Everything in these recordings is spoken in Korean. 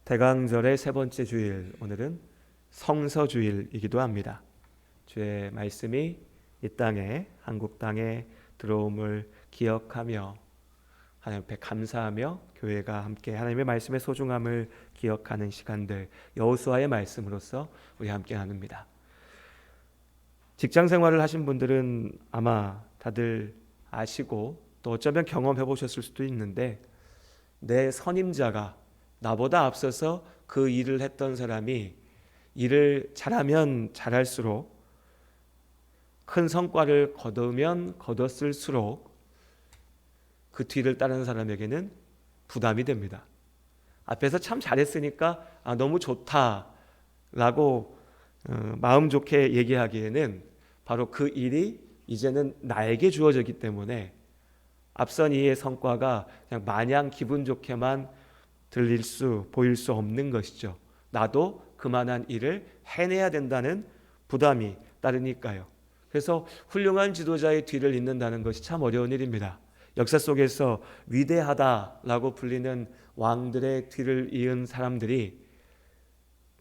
대강절의 세 번째 주일, 오늘은 성서주일이기도 합니다. 주의 말씀이 이 땅에, 한국 땅에 들어옴을 기억하며 하나님 앞에 감사하며 교회가 함께 하나님의 말씀의 소중함을 기억하는 시간들, 여호수아의 말씀으로서 우리 함께 나눕니다. 직장 생활을 하신 분들은 아마 다들 아시고 또 어쩌면 경험해 보셨을 수도 있는데, 내 선임자가 나보다 앞서서 그 일을 했던 사람이 일을 잘하면 잘할수록, 큰 성과를 거두면 거뒀을수록 그 뒤를 따르는 사람에게는 부담이 됩니다. 앞에서 참 잘했으니까 너무 좋다라고 마음 좋게 얘기하기에는 바로 그 일이 이제는 나에게 주어졌기 때문에 앞선 이의 성과가 그냥 마냥 기분 좋게만 보일 수 없는 것이죠. 나도 그만한 일을 해내야 된다는 부담이 따르니까요. 그래서 훌륭한 지도자의 뒤를 잇는다는 것이 참 어려운 일입니다. 역사 속에서 위대하다라고 불리는 왕들의 뒤를 이은 사람들이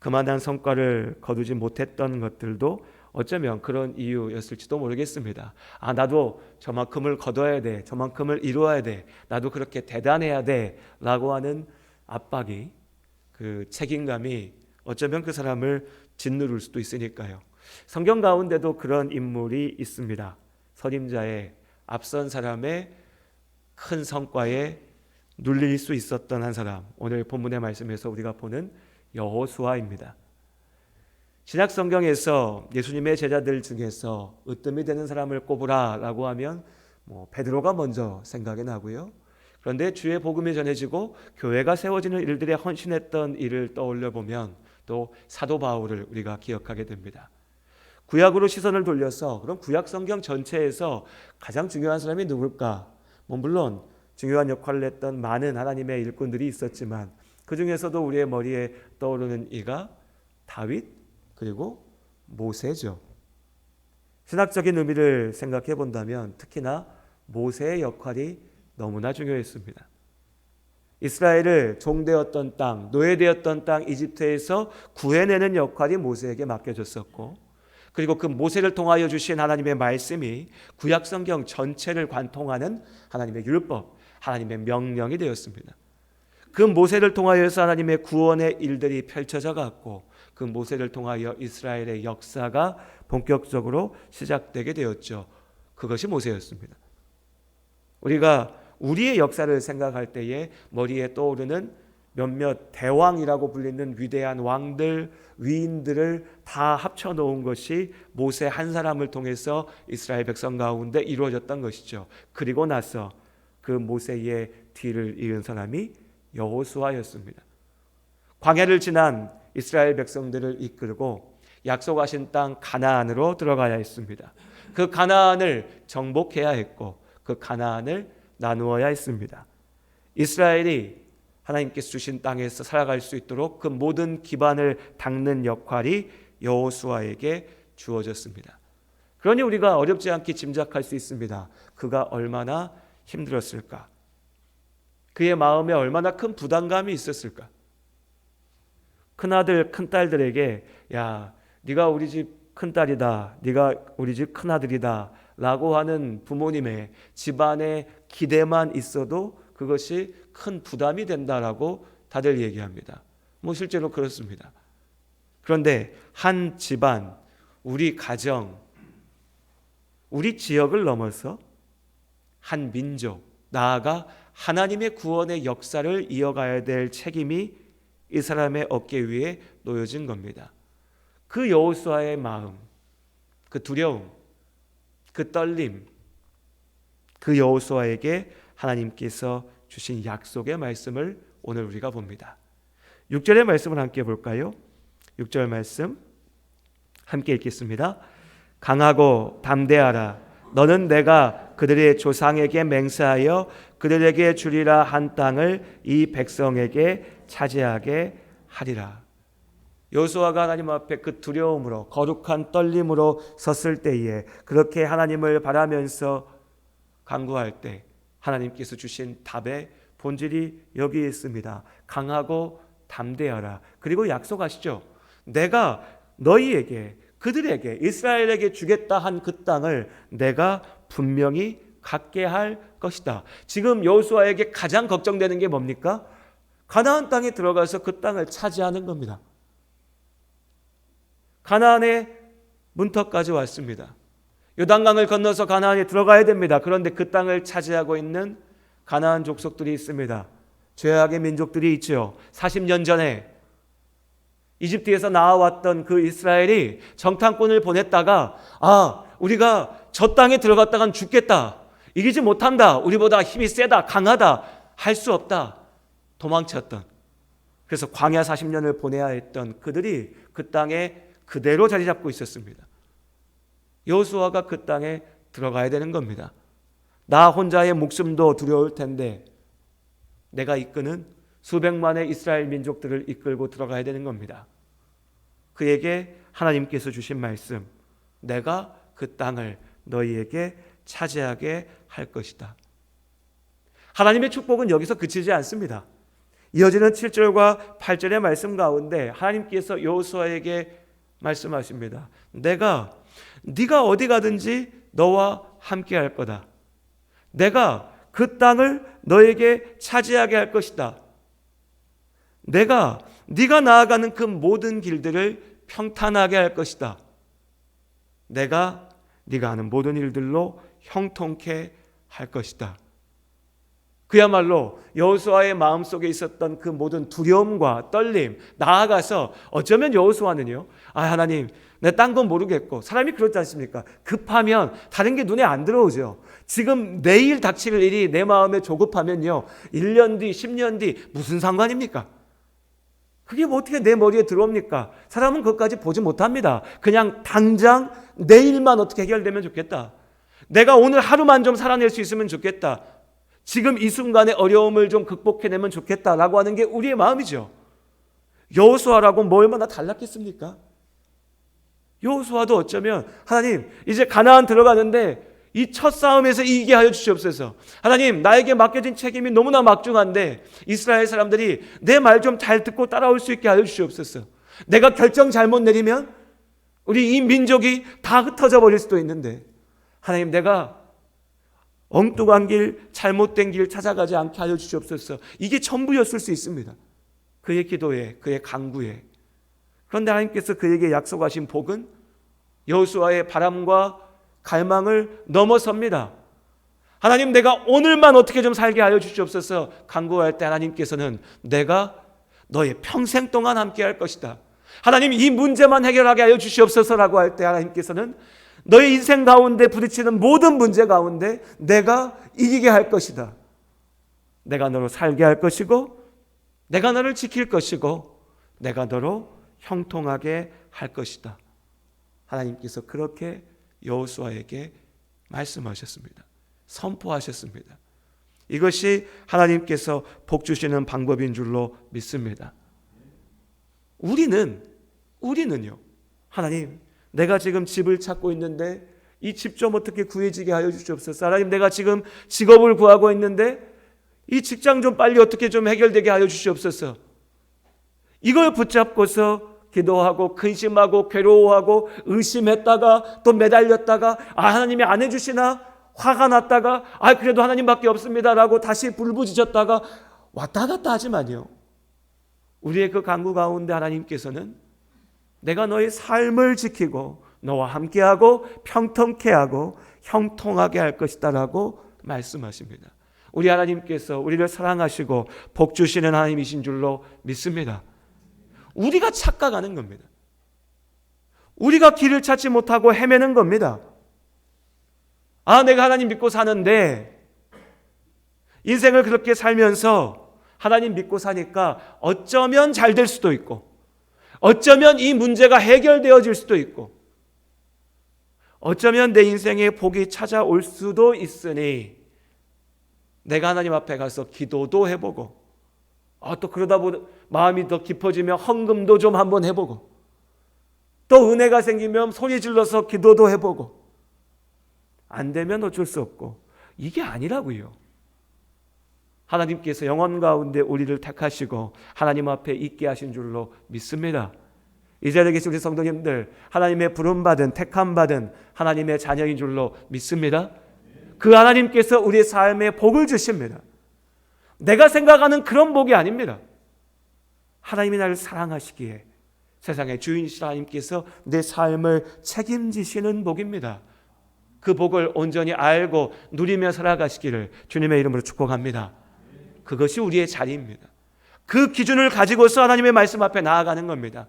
그만한 성과를 거두지 못했던 것들도 어쩌면 그런 이유였을지도 모르겠습니다. 나도 저만큼을 거둬야 돼, 저만큼을 이루어야 돼, 나도 그렇게 대단해야 돼 라고 하는 압박이, 그 책임감이 어쩌면 그 사람을 짓누를 수도 있으니까요. 성경 가운데도 그런 인물이 있습니다. 선임자의, 앞선 사람의 큰 성과에 눌릴 수 있었던 한 사람, 오늘 본문의 말씀에서 우리가 보는 여호수아입니다. 신약 성경에서 예수님의 제자들 중에서 으뜸이 되는 사람을 꼽으라 라고 하면 베드로가 먼저 생각이 나고요. 그런데 주의 복음이 전해지고 교회가 세워지는 일들에 헌신했던 일을 떠올려 보면 또 사도 바울을 우리가 기억하게 됩니다. 구약으로 시선을 돌려서 그럼 구약 성경 전체에서 가장 중요한 사람이 누굴까? 물론 중요한 역할을 했던 많은 하나님의 일꾼들이 있었지만 그 중에서도 우리의 머리에 떠오르는 이가 다윗 그리고 모세죠. 신학적인 의미를 생각해 본다면 특히나 모세의 역할이 너무나 중요했습니다. 이스라엘을 종되었던 땅, 노예되었던 땅 이집트에서 구해내는 역할이 모세에게 맡겨졌었고, 그리고 그 모세를 통하여 주신 하나님의 말씀이 구약 성경 전체를 관통하는 하나님의 율법, 하나님의 명령이 되었습니다. 그 모세를 통하여서 하나님의 구원의 일들이 펼쳐져 갔고, 그 모세를 통하여 이스라엘의 역사가 본격적으로 시작되게 되었죠. 그것이 모세였습니다. 우리가 우리의 역사를 생각할 때에 머리에 떠오르는 몇몇 대왕이라고 불리는 위대한 왕들, 위인들을 다 합쳐놓은 것이 모세 한 사람을 통해서 이스라엘 백성 가운데 이루어졌던 것이죠. 그리고 나서 그 모세의 뒤를 이은 사람이 여호수아였습니다. 광야를 지난 이스라엘 백성들을 이끌고 약속하신 땅 가나안으로 들어가야 했습니다. 그 가나안을 정복해야 했고 그 가나안을 나누어야 했습니다. 이스라엘이 하나님께서 주신 땅에서 살아갈 수 있도록 그 모든 기반을 닦는 역할이 여호수아에게 주어졌습니다. 그러니 우리가 어렵지 않게 짐작할 수 있습니다. 그가 얼마나 힘들었을까? 그의 마음에 얼마나 큰 부담감이 있었을까? 큰아들, 큰딸들에게 야, 네가 우리 집 큰딸이다, 네가 우리 집 큰아들이다 라고 하는 부모님의 집안의 기대만 있어도 그것이 큰 부담이 된다라고 다들 얘기합니다. 실제로 그렇습니다. 그런데 한 집안, 우리 가정, 우리 지역을 넘어서 한 민족, 나아가 하나님의 구원의 역사를 이어가야 될 책임이 이 사람의 어깨 위에 놓여진 겁니다. 그 여호수아의 마음, 그 두려움, 그 떨림, 그 여호수아에게 하나님께서 주신 약속의 말씀을 오늘 우리가 봅니다. 6절의 말씀을 함께 볼까요? 6절 말씀 함께 읽겠습니다. 강하고 담대하라. 너는 내가 그들의 조상에게 맹세하여 그들에게 주리라 한 땅을 이 백성에게 차지하게 하리라. 여호수아가 하나님 앞에 그 두려움으로, 거룩한 떨림으로 섰을 때에, 그렇게 하나님을 바라면서 간구할 때 하나님께서 주신 답의 본질이 여기에 있습니다. 강하고 담대하라. 그리고 약속하시죠. 내가 너희에게, 그들에게, 이스라엘에게 주겠다 한 그 땅을 내가 분명히 갖게 할 것이다. 지금 여호수아에게 가장 걱정되는 게 뭡니까? 가나안 땅에 들어가서 그 땅을 차지하는 겁니다. 가나안의 문턱까지 왔습니다. 요단강을 건너서 가나안에 들어가야 됩니다. 그런데 그 땅을 차지하고 있는 가나안 족속들이 있습니다. 죄악의 민족들이 있죠. 40년 전에 이집트에서 나와왔던 그 이스라엘이 정탐꾼을 보냈다가 우리가 저 땅에 들어갔다간 죽겠다. 이기지 못한다. 우리보다 힘이 세다. 강하다. 할 수 없다. 도망쳤던. 그래서 광야 40년을 보내야 했던 그들이 그 땅에 그대로 자리 잡고 있었습니다. 여호수아가 그 땅에 들어가야 되는 겁니다. 나 혼자의 목숨도 두려울 텐데 내가 이끄는 수백만의 이스라엘 민족들을 이끌고 들어가야 되는 겁니다. 그에게 하나님께서 주신 말씀, 내가 그 땅을 너희에게 차지하게 할 것이다. 하나님의 축복은 여기서 그치지 않습니다. 이어지는 7절과 8절의 말씀 가운데 하나님께서 여호수아에게 말씀하십니다. 네가 어디 가든지 너와 함께 할 거다. 내가 그 땅을 너에게 차지하게 할 것이다. 네가 나아가는 그 모든 길들을 평탄하게 할 것이다. 내가 네가 하는 모든 일들로 형통케 할 것이다. 그야말로 여호수아의 마음속에 있었던 그 모든 두려움과 떨림, 나아가서 어쩌면 여호수아는요, 하나님, 내 딴 건 모르겠고, 사람이 그렇지 않습니까? 급하면 다른 게 눈에 안 들어오죠. 지금 내일 닥칠 일이 내 마음에 조급하면요, 1년 뒤, 10년 뒤 무슨 상관입니까? 그게 뭐 어떻게 내 머리에 들어옵니까? 사람은 그것까지 보지 못합니다. 그냥 당장 내일만 어떻게 해결되면 좋겠다. 내가 오늘 하루만 좀 살아낼 수 있으면 좋겠다. 지금 이 순간의 어려움을 좀 극복해내면 좋겠다라고 하는 게 우리의 마음이죠. 여호수아라고 뭐 얼마나 달랐겠습니까? 여호수아도 어쩌면 하나님, 이제 가나안 들어가는데 이 첫 싸움에서 이기게 하여 주시옵소서. 하나님, 나에게 맡겨진 책임이 너무나 막중한데 이스라엘 사람들이 내 말 좀 잘 듣고 따라올 수 있게 하여 주시옵소서. 내가 결정 잘못 내리면 우리 이 민족이 다 흩어져 버릴 수도 있는데 하나님, 내가 엉뚱한 길, 잘못된 길 찾아가지 않게 하여 주시옵소서. 이게 전부였을 수 있습니다. 그의 기도에, 그의 간구에. 그런데 하나님께서 그에게 약속하신 복은 여호수아의 바람과 갈망을 넘어섭니다. 하나님, 내가 오늘만 어떻게 좀 살게 하여 주시옵소서 간구할 때 하나님께서는 내가 너의 평생 동안 함께 할 것이다. 하나님, 이 문제만 해결하게 하여 주시옵소서라고 할 때 하나님께서는 너의 인생 가운데 부딪히는 모든 문제 가운데 내가 이기게 할 것이다. 내가 너로 살게 할 것이고 내가 너를 지킬 것이고 내가 너로 형통하게 할 것이다. 하나님께서 그렇게 여호수아에게 말씀하셨습니다. 선포하셨습니다. 이것이 하나님께서 복 주시는 방법인 줄로 믿습니다. 우리는요, 하나님, 내가 지금 집을 찾고 있는데 이 집 좀 어떻게 구해지게 하여 주시옵소서. 하나님, 내가 지금 직업을 구하고 있는데 이 직장 좀 빨리 어떻게 좀 해결되게 하여 주시옵소서. 이걸 붙잡고서 기도하고 근심하고 괴로워하고 의심했다가 또 매달렸다가 하나님이 안 해주시나 화가 났다가 그래도 하나님밖에 없습니다라고 다시 불부짖었다가 왔다 갔다 하지만요, 우리의 그 간구 가운데 하나님께서는 내가 너의 삶을 지키고 너와 함께하고 평통케 하고 형통하게 할 것이다 라고 말씀하십니다. 우리 하나님께서 우리를 사랑하시고 복 주시는 하나님이신 줄로 믿습니다. 우리가 착각하는 겁니다. 우리가 길을 찾지 못하고 헤매는 겁니다. 내가 하나님 믿고 사는데 인생을 그렇게 살면서 하나님 믿고 사니까 어쩌면 잘 될 수도 있고 어쩌면 이 문제가 해결되어질 수도 있고 어쩌면 내 인생에 복이 찾아올 수도 있으니 내가 하나님 앞에 가서 기도도 해보고 또 그러다 보니 마음이 더 깊어지면 헌금도 좀 한번 해보고 또 은혜가 생기면 소리 질러서 기도도 해보고 안 되면 어쩔 수 없고 이게 아니라고요. 하나님께서 영원 가운데 우리를 택하시고 하나님 앞에 있게 하신 줄로 믿습니다. 이 자리에 계신 우리 성도님들, 하나님의 부름받은 택함받은 하나님의 자녀인 줄로 믿습니다. 그 하나님께서 우리의 삶에 복을 주십니다. 내가 생각하는 그런 복이 아닙니다. 하나님이 나를 사랑하시기에 세상의 주인이신 하나님께서 내 삶을 책임지시는 복입니다. 그 복을 온전히 알고 누리며 살아가시기를 주님의 이름으로 축복합니다. 그것이 우리의 자리입니다. 그 기준을 가지고서 하나님의 말씀 앞에 나아가는 겁니다.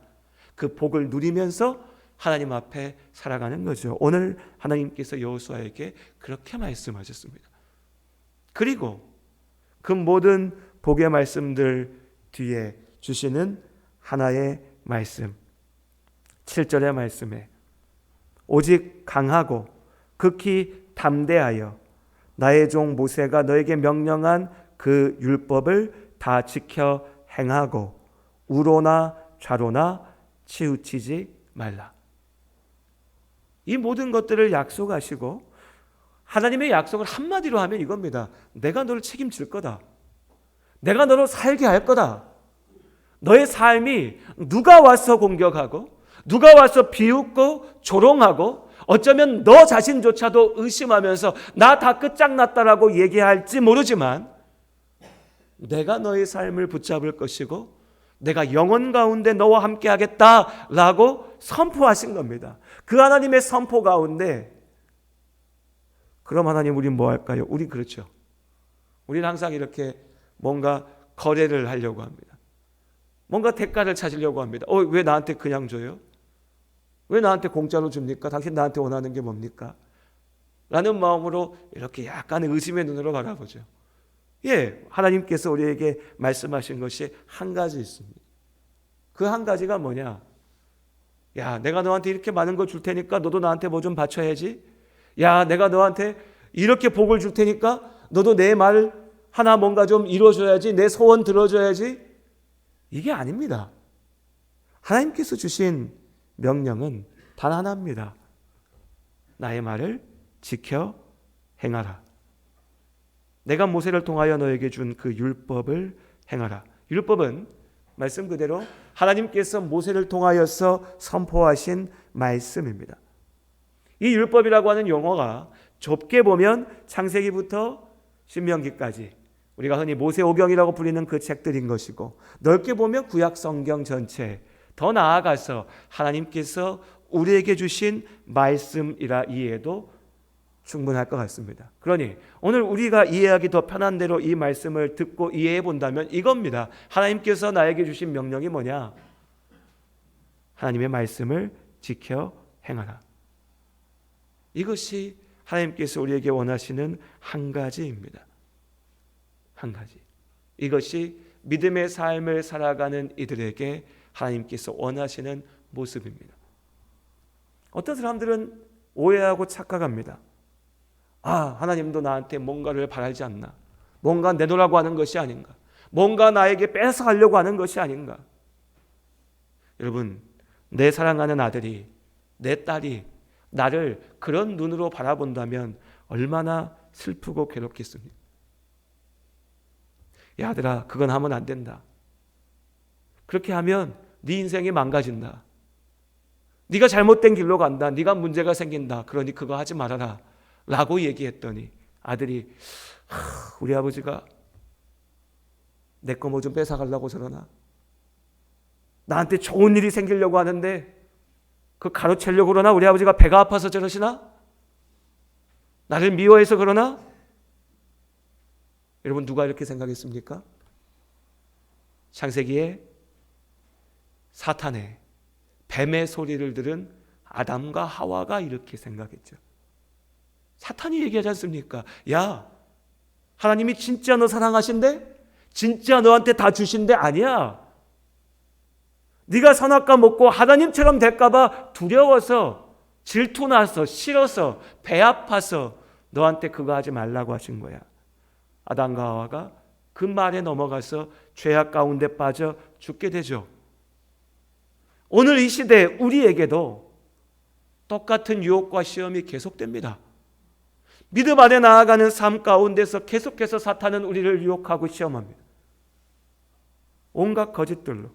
그 복을 누리면서 하나님 앞에 살아가는 거죠. 오늘 하나님께서 여호수아에게 그렇게 말씀하셨습니다. 그리고 그 모든 복의 말씀들 뒤에 주시는 하나의 말씀, 7절의 말씀에 오직 강하고 극히 담대하여 나의 종 모세가 너에게 명령한 그 율법을 다 지켜 행하고 우로나 좌로나 치우치지 말라. 이 모든 것들을 약속하시고 하나님의 약속을 한마디로 하면 이겁니다. 내가 너를 책임질 거다. 내가 너를 살게 할 거다. 너의 삶이 누가 와서 공격하고 누가 와서 비웃고 조롱하고 어쩌면 너 자신조차도 의심하면서 나 다 끝장났다라고 얘기할지 모르지만 내가 너의 삶을 붙잡을 것이고 내가 영원 가운데 너와 함께 하겠다라고 선포하신 겁니다. 그 하나님의 선포 가운데 그럼 하나님 우리 뭐 할까요? 우리 그렇죠. 우리는 항상 이렇게 뭔가 거래를 하려고 합니다. 뭔가 대가를 찾으려고 합니다. 왜 나한테 그냥 줘요? 왜 나한테 공짜로 줍니까? 당신 나한테 원하는 게 뭡니까? 라는 마음으로 이렇게 약간의 의심의 눈으로 바라보죠. 예, 하나님께서 우리에게 말씀하신 것이 한 가지 있습니다. 그 한 가지가 뭐냐? 야, 내가 너한테 이렇게 많은 거 줄 테니까 너도 나한테 뭐 좀 바쳐야지. 야, 내가 너한테 이렇게 복을 줄 테니까 너도 내 말 하나 뭔가 좀 이루어줘야지. 내 소원 들어줘야지. 이게 아닙니다. 하나님께서 주신 명령은 단 하나입니다. 나의 말을 지켜 행하라. 내가 모세를 통하여 너에게 준 그 율법을 행하라. 율법은 말씀 그대로 하나님께서 모세를 통하여서 선포하신 말씀입니다. 이 율법이라고 하는 용어가 좁게 보면 창세기부터 신명기까지 우리가 흔히 모세오경이라고 불리는 그 책들인 것이고, 넓게 보면 구약 성경 전체, 더 나아가서 하나님께서 우리에게 주신 말씀이라 이해해도 충분할 것 같습니다. 그러니 오늘 우리가 이해하기 더 편한 대로 이 말씀을 듣고 이해해 본다면 이겁니다. 하나님께서 나에게 주신 명령이 뭐냐? 하나님의 말씀을 지켜 행하라. 이것이 하나님께서 우리에게 원하시는 한 가지입니다. 한 가지. 이것이 믿음의 삶을 살아가는 이들에게 하나님께서 원하시는 모습입니다. 어떤 사람들은 오해하고 착각합니다. 하나님도 나한테 뭔가를 바라지 않나? 뭔가 내놓으라고 하는 것이 아닌가? 뭔가 나에게 뺏어가려고 하는 것이 아닌가? 여러분, 내 사랑하는 아들이, 내 딸이 나를 그런 눈으로 바라본다면 얼마나 슬프고 괴롭겠습니까? 야, 아들아, 그건 하면 안 된다. 그렇게 하면 네 인생이 망가진다. 네가 잘못된 길로 간다. 네가 문제가 생긴다. 그러니 그거 하지 말아라 라고 얘기했더니 아들이 우리 아버지가 내 거 뭐 좀 뺏어가려고 저러나? 나한테 좋은 일이 생기려고 하는데 그 가로채려고 그러나? 우리 아버지가 배가 아파서 저러시나? 나를 미워해서 그러나? 여러분, 누가 이렇게 생각했습니까? 창세기에 사탄의 뱀의 소리를 들은 아담과 하와가 이렇게 생각했죠. 사탄이 얘기하지 않습니까? 야, 하나님이 진짜 너 사랑하신대? 진짜 너한테 다 주신대? 아니야. 네가 선악과 먹고 하나님처럼 될까봐 두려워서, 질투나서, 싫어서, 배 아파서 너한테 그거 하지 말라고 하신 거야. 아담과 하와가 그 말에 넘어가서 죄악 가운데 빠져 죽게 되죠. 오늘 이 시대 우리에게도 똑같은 유혹과 시험이 계속됩니다. 믿음 안에 나아가는 삶 가운데서 계속해서 사탄은 우리를 유혹하고 시험합니다. 온갖 거짓들로.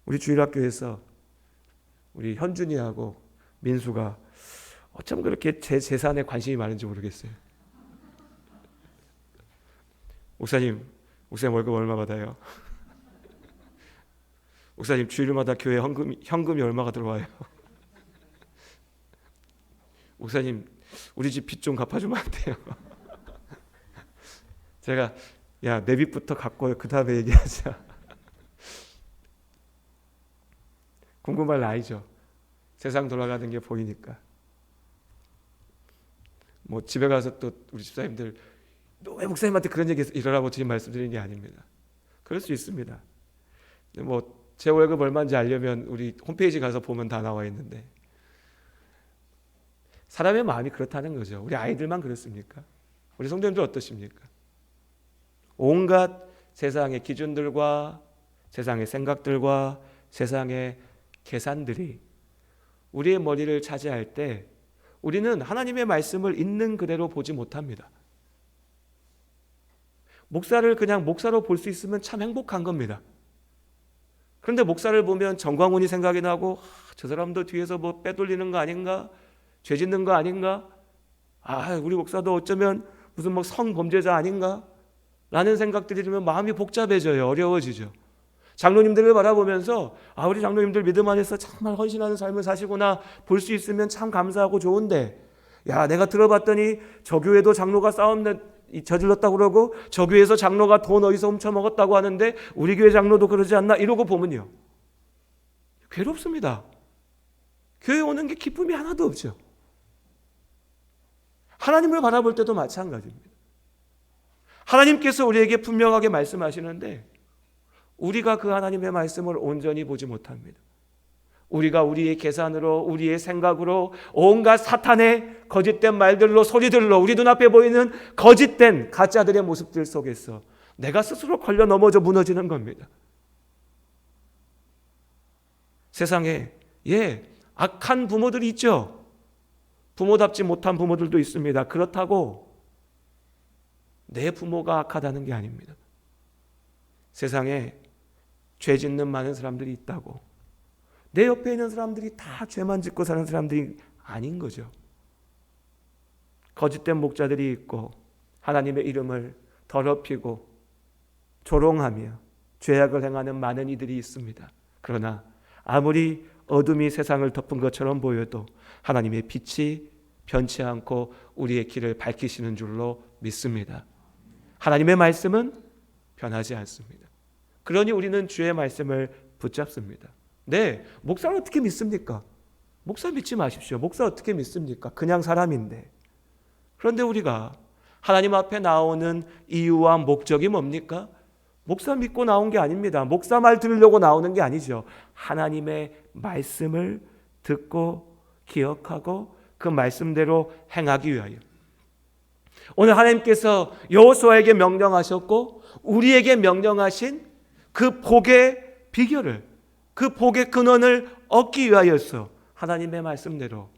우리 주일학교에서 우리 현준이하고 민수가 어쩜 그렇게 제 재산에 관심이 많은지 모르겠어요. 목사님 월급 얼마 받아요? 목사님 주일마다 교회 현금이 얼마가 들어와요? 목사님 우리 집 빚 좀 갚아주면 안 돼요? 제가 야, 내 빚부터 갚고 그 다음에 얘기하자. 궁금할 나이죠. 세상 돌아가는 게 보이니까. 뭐 집에 가서 또 우리 집사님들 너 왜 목사님한테 그런 얘기 이러라고 지금 말씀드리는 게 아닙니다. 그럴 수 있습니다. 뭐 제 월급 얼마인지 알려면 우리 홈페이지 가서 보면 다 나와 있는데, 사람의 마음이 그렇다는 거죠. 우리 아이들만 그렇습니까? 우리 성도님들 어떠십니까? 온갖 세상의 기준들과 세상의 생각들과 세상의 계산들이 우리의 머리를 차지할 때 우리는 하나님의 말씀을 있는 그대로 보지 못합니다. 목사를 그냥 목사로 볼 수 있으면 참 행복한 겁니다. 그런데 목사를 보면 정광훈이 생각이 나고 저 사람도 뒤에서 뭐 빼돌리는 거 아닌가? 죄 짓는 거 아닌가? 우리 목사도 어쩌면 무슨 뭐 성범죄자 아닌가? 라는 생각들이 들면 마음이 복잡해져요. 어려워지죠. 장로님들을 바라보면서 우리 장로님들 믿음 안에서 정말 헌신하는 삶을 사시구나 볼 수 있으면 참 감사하고 좋은데, 내가 들어봤더니 저 교회도 장로가 싸움 저질렀다고 그러고 저 교회에서 장로가 돈 어디서 훔쳐먹었다고 하는데 우리 교회 장로도 그러지 않나? 이러고 보면요, 괴롭습니다. 교회 오는 게 기쁨이 하나도 없죠. 하나님을 바라볼 때도 마찬가지입니다. 하나님께서 우리에게 분명하게 말씀하시는데 우리가 그 하나님의 말씀을 온전히 보지 못합니다. 우리가 우리의 계산으로, 우리의 생각으로, 온갖 사탄의 거짓된 말들로, 소리들로, 우리 눈앞에 보이는 거짓된 가짜들의 모습들 속에서 내가 스스로 걸려 넘어져 무너지는 겁니다. 세상에 악한 부모들이 있죠. 부모답지 못한 부모들도 있습니다. 그렇다고 내 부모가 악하다는 게 아닙니다. 세상에 죄 짓는 많은 사람들이 있다고 내 옆에 있는 사람들이 다 죄만 짓고 사는 사람들이 아닌 거죠. 거짓된 목자들이 있고 하나님의 이름을 더럽히고 조롱하며 죄악을 행하는 많은 이들이 있습니다. 그러나 아무리 어둠이 세상을 덮은 것처럼 보여도 하나님의 빛이 변치 않고 우리의 길을 밝히시는 줄로 믿습니다. 하나님의 말씀은 변하지 않습니다. 그러니 우리는 주의 말씀을 붙잡습니다. 목사를 어떻게 믿습니까? 목사 믿지 마십시오. 목사 어떻게 믿습니까? 그냥 사람인데. 그런데 우리가 하나님 앞에 나오는 이유와 목적이 뭡니까? 목사 믿고 나온 게 아닙니다. 목사 말 들으려고 나오는 게 아니죠. 하나님의 말씀을 듣고 기억하고 그 말씀대로 행하기 위하여. 오늘 하나님께서 여호수아에게 명령하셨고 우리에게 명령하신 그 복의 비결을, 그 복의 근원을 얻기 위하여서 하나님의 말씀대로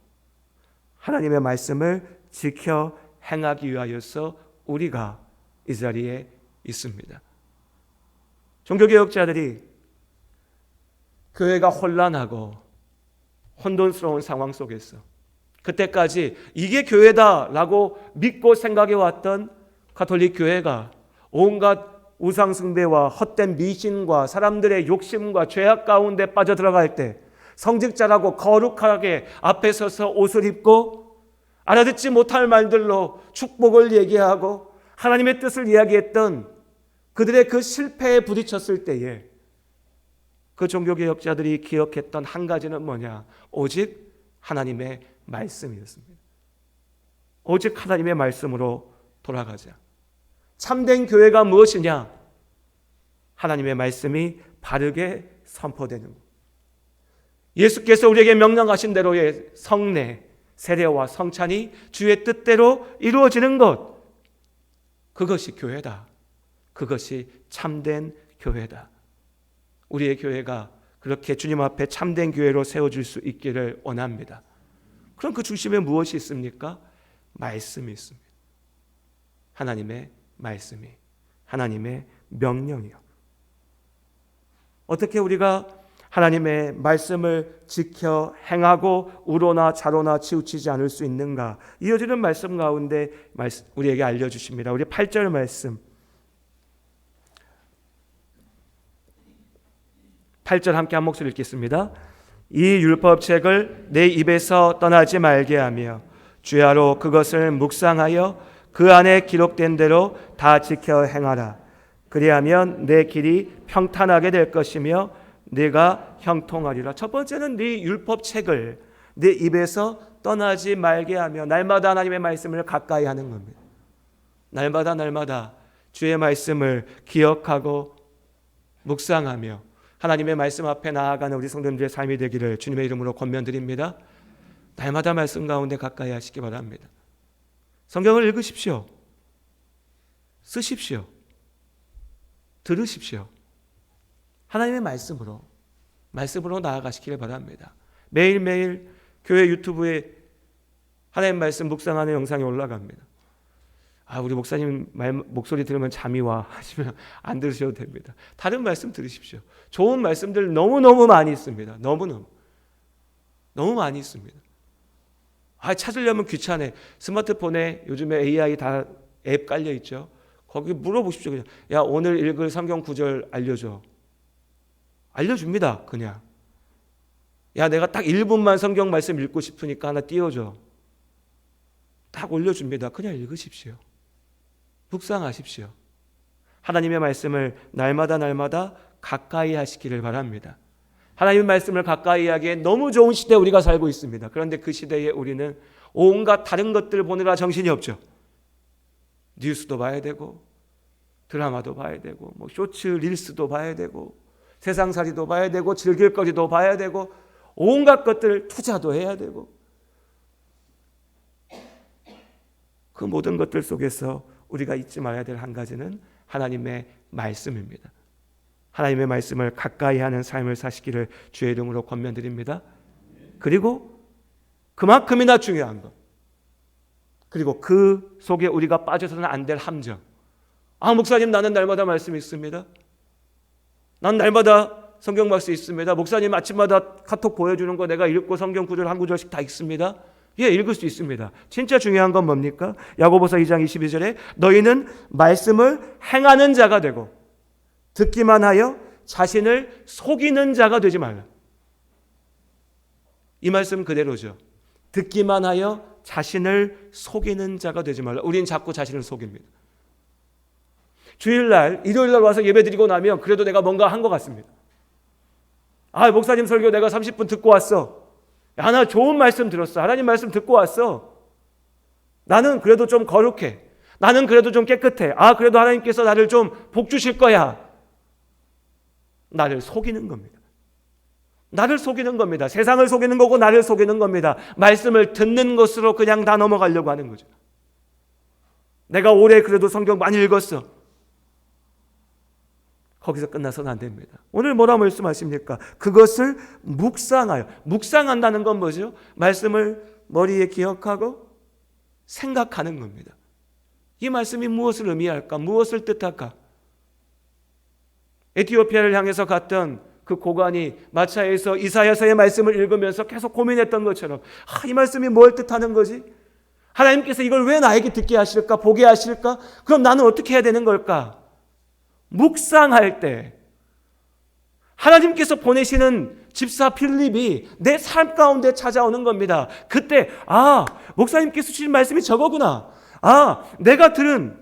하나님의 말씀을 지켜 행하기 위하여서 우리가 이 자리에 있습니다. 종교개혁자들이 교회가 혼란하고 혼돈스러운 상황 속에서 그때까지 이게 교회다라고 믿고 생각해 왔던 가톨릭 교회가 온갖 우상숭배와 헛된 미신과 사람들의 욕심과 죄악 가운데 빠져들어갈 때 성직자라고 거룩하게 앞에 서서 옷을 입고 알아듣지 못할 말들로 축복을 얘기하고 하나님의 뜻을 이야기했던 그들의 그 실패에 부딪혔을 때에 그 종교개혁자들이 기억했던 한 가지는 뭐냐? 오직 하나님의 말씀이었습니다. 오직 하나님의 말씀으로 돌아가자. 참된 교회가 무엇이냐? 하나님의 말씀이 바르게 선포되는 것. 예수께서 우리에게 명령하신 대로의 성례, 세례와 성찬이 주의 뜻대로 이루어지는 것. 그것이 교회다. 그것이 참된 교회다. 우리의 교회가 그렇게 주님 앞에 참된 교회로 세워질 수 있기를 원합니다. 그럼 그 중심에 무엇이 있습니까? 말씀이 있습니다. 하나님의 말씀이, 하나님의 명령이요. 어떻게 우리가 하나님의 말씀을 지켜 행하고 우로나 좌로나 치우치지 않을 수 있는가? 이어지는 말씀 가운데 우리에게 알려주십니다. 우리 8절 말씀, 8절 함께 한 목소리 읽겠습니다. 이 율법책을 내 입에서 떠나지 말게 하며 주야로 그것을 묵상하여 그 안에 기록된 대로 다 지켜 행하라. 그리하면 내 길이 평탄하게 될 것이며 네가 형통하리라. 첫 번째는 네 율법책을 내 입에서 떠나지 말게 하며, 날마다 하나님의 말씀을 가까이 하는 겁니다. 날마다 주의 말씀을 기억하고 묵상하며 하나님의 말씀 앞에 나아가는 우리 성도님들의 삶이 되기를 주님의 이름으로 권면드립니다. 날마다 말씀 가운데 가까이 하시기 바랍니다. 성경을 읽으십시오. 쓰십시오. 들으십시오. 하나님의 말씀으로 나아가시기를 바랍니다. 매일매일 교회 유튜브에 하나님의 말씀 묵상하는 영상이 올라갑니다. 우리 목사님 목소리 들으면 잠이 와 하시면 안 들으셔도 됩니다. 다른 말씀 들으십시오. 좋은 말씀들 너무너무 많이 있습니다. 너무 많이 있습니다. 찾으려면 귀찮아. 스마트폰에 요즘에 AI 다 앱 깔려 있죠. 거기 물어보십시오. 그냥 야, 오늘 읽을 성경 구절 알려줘. 알려줍니다. 그냥 야, 내가 딱 1분만 성경 말씀 읽고 싶으니까 하나 띄워줘. 딱 올려줍니다. 그냥 읽으십시오. 묵상하십시오. 하나님의 말씀을 날마다 가까이 하시기를 바랍니다. 하나님의 말씀을 가까이 하기에 너무 좋은 시대에 우리가 살고 있습니다. 그런데 그 시대에 우리는 온갖 다른 것들 보느라 정신이 없죠. 뉴스도 봐야 되고 드라마도 봐야 되고 쇼츠 릴스도 봐야 되고 세상살이도 봐야 되고 즐길 거리도 봐야 되고 온갖 것들 투자도 해야 되고, 그 모든 것들 속에서 우리가 잊지 말아야 될 한 가지는 하나님의 말씀입니다. 하나님의 말씀을 가까이 하는 삶을 사시기를 주의 이름으로 권면드립니다. 그리고 그만큼이나 중요한 것, 그리고 그 속에 우리가 빠져서는 안 될 함정. 목사님, 나는 날마다 말씀 있습니다. 난 날마다 성경 말씀 있습니다. 목사님 아침마다 카톡 보여주는 거 내가 읽고 성경 구절 한 구절씩 다 읽습니다. 예, 읽을 수 있습니다. 진짜 중요한 건 뭡니까? 야고보서 2장 22절에 너희는 말씀을 행하는 자가 되고 듣기만 하여 자신을 속이는 자가 되지 말라. 이 말씀 그대로죠. 듣기만 하여 자신을 속이는 자가 되지 말라. 우린 자꾸 자신을 속입니다. 주일날, 일요일날 와서 예배드리고 나면 그래도 내가 뭔가 한 것 같습니다. 목사님 설교 내가 30분 듣고 왔어. 나 좋은 말씀 들었어. 하나님 말씀 듣고 왔어. 나는 그래도 좀 거룩해. 나는 그래도 좀 깨끗해. 그래도 하나님께서 나를 좀 복 주실 거야. 나를 속이는 겁니다. 나를 속이는 겁니다. 세상을 속이는 거고 나를 속이는 겁니다. 말씀을 듣는 것으로 그냥 다 넘어가려고 하는 거죠. 내가 올해 그래도 성경 많이 읽었어. 거기서 끝나서는 안 됩니다. 오늘 뭐라 말씀하십니까? 그것을 묵상하여. 묵상한다는 건 뭐죠? 말씀을 머리에 기억하고 생각하는 겁니다. 이 말씀이 무엇을 의미할까? 무엇을 뜻할까? 에티오피아를 향해서 갔던 그 고관이 마차에서 이사야서의 말씀을 읽으면서 계속 고민했던 것처럼 이 말씀이 뭘 뜻하는 거지? 하나님께서 이걸 왜 나에게 듣게 하실까? 보게 하실까? 그럼 나는 어떻게 해야 되는 걸까? 묵상할 때 하나님께서 보내시는 집사 필립이 내 삶 가운데 찾아오는 겁니다. 그때 목사님께서 주신 말씀이 저거구나. 내가 들은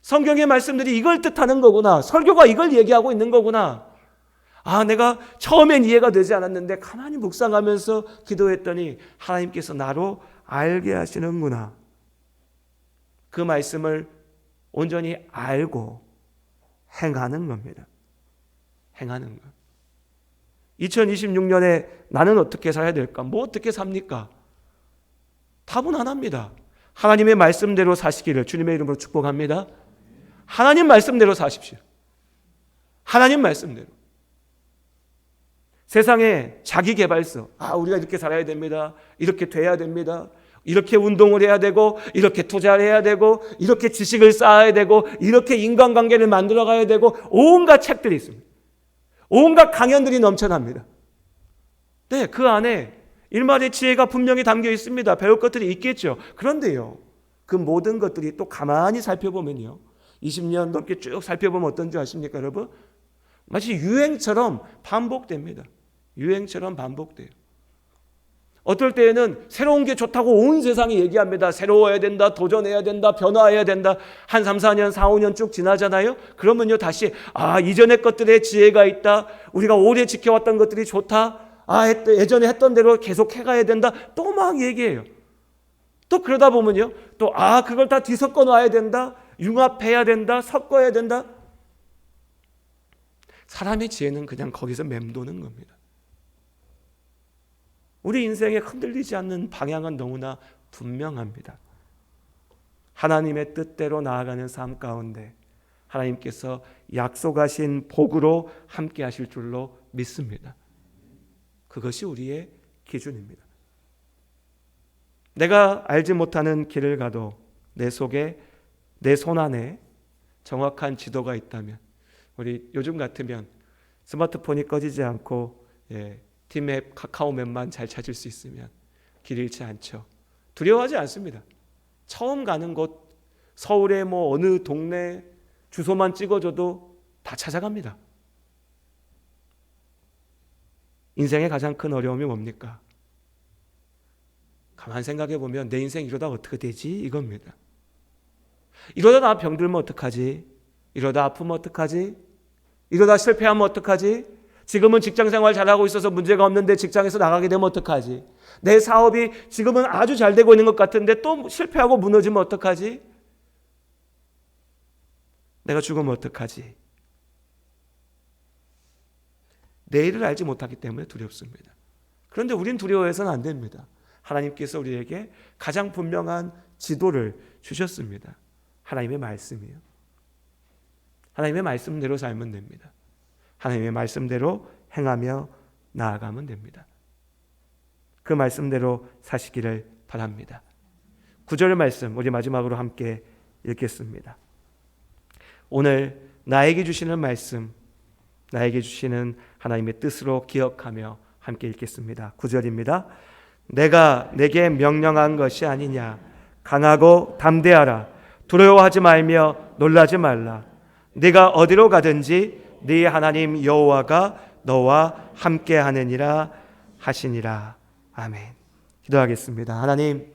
성경의 말씀들이 이걸 뜻하는 거구나. 설교가 이걸 얘기하고 있는 거구나. 내가 처음엔 이해가 되지 않았는데 가만히 묵상하면서 기도했더니 하나님께서 나로 알게 하시는구나. 그 말씀을 온전히 알고 행하는 겁니다. 행하는 것. 2026년에 나는 어떻게 살아야 될까? 어떻게 삽니까? 답은 하나입니다. 하나님의 말씀대로 사시기를 주님의 이름으로 축복합니다. 하나님 말씀대로 사십시오. 하나님 말씀대로. 세상에 자기 개발서, 우리가 이렇게 살아야 됩니다. 이렇게 돼야 됩니다. 이렇게 운동을 해야 되고, 이렇게 투자를 해야 되고, 이렇게 지식을 쌓아야 되고, 이렇게 인간관계를 만들어 가야 되고, 온갖 책들이 있습니다. 온갖 강연들이 넘쳐납니다. 네, 그 안에 일말의 지혜가 분명히 담겨 있습니다. 배울 것들이 있겠죠. 그런데요, 그 모든 것들이 또 가만히 살펴보면요, 20년 넘게 쭉 살펴보면 어떤 줄 아십니까, 여러분? 마치 유행처럼 반복됩니다. 유행처럼 반복돼요. 어떨 때에는 새로운 게 좋다고 온 세상이 얘기합니다. 새로워야 된다, 도전해야 된다, 변화해야 된다. 한 3, 4년, 4, 5년 쭉 지나잖아요. 그러면요, 다시 이전의 것들에 지혜가 있다. 우리가 오래 지켜왔던 것들이 좋다. 예전에 했던 대로 계속 해가야 된다. 또 막 얘기해요. 또 그러다 보면요, 또 그걸 다 뒤섞어 놔야 된다. 융합해야 된다. 섞어야 된다. 사람의 지혜는 그냥 거기서 맴도는 겁니다. 우리 인생에 흔들리지 않는 방향은 너무나 분명합니다. 하나님의 뜻대로 나아가는 삶 가운데 하나님께서 약속하신 복으로 함께 하실 줄로 믿습니다. 그것이 우리의 기준입니다. 내가 알지 못하는 길을 가도 내 속에, 내 손 안에 정확한 지도가 있다면, 우리 요즘 같으면 스마트폰이 꺼지지 않고 팀앱, 카카오맵만 잘 찾을 수 있으면 길 잃지 않죠. 두려워하지 않습니다. 처음 가는 곳, 서울의 어느 동네 주소만 찍어줘도 다 찾아갑니다. 인생의 가장 큰 어려움이 뭡니까? 가만 생각해 보면 내 인생 이러다 어떻게 되지? 이겁니다. 이러다 나 병들면 어떡하지? 이러다 아프면 어떡하지? 이러다 실패하면 어떡하지? 지금은 직장생활 잘하고 있어서 문제가 없는데 직장에서 나가게 되면 어떡하지? 내 사업이 지금은 아주 잘 되고 있는 것 같은데 또 실패하고 무너지면 어떡하지? 내가 죽으면 어떡하지? 내일을 알지 못하기 때문에 두렵습니다. 그런데 우린 두려워해서는 안 됩니다. 하나님께서 우리에게 가장 분명한 지도를 주셨습니다. 하나님의 말씀이요. 하나님의 말씀대로 살면 됩니다. 하나님의 말씀대로 행하며 나아가면 됩니다. 그 말씀대로 사시기를 바랍니다. 9절 말씀 우리 마지막으로 함께 읽겠습니다. 오늘 나에게 주시는 말씀, 나에게 주시는 하나님의 뜻으로 기억하며 함께 읽겠습니다. 9절입니다. 내가 내게 명령한 것이 아니냐. 강하고 담대하라. 두려워하지 말며 놀라지 말라. 네가 어디로 가든지 네 하나님 여호와가 너와 함께 하느니라 하시니라. 아멘. 기도하겠습니다. 하나님,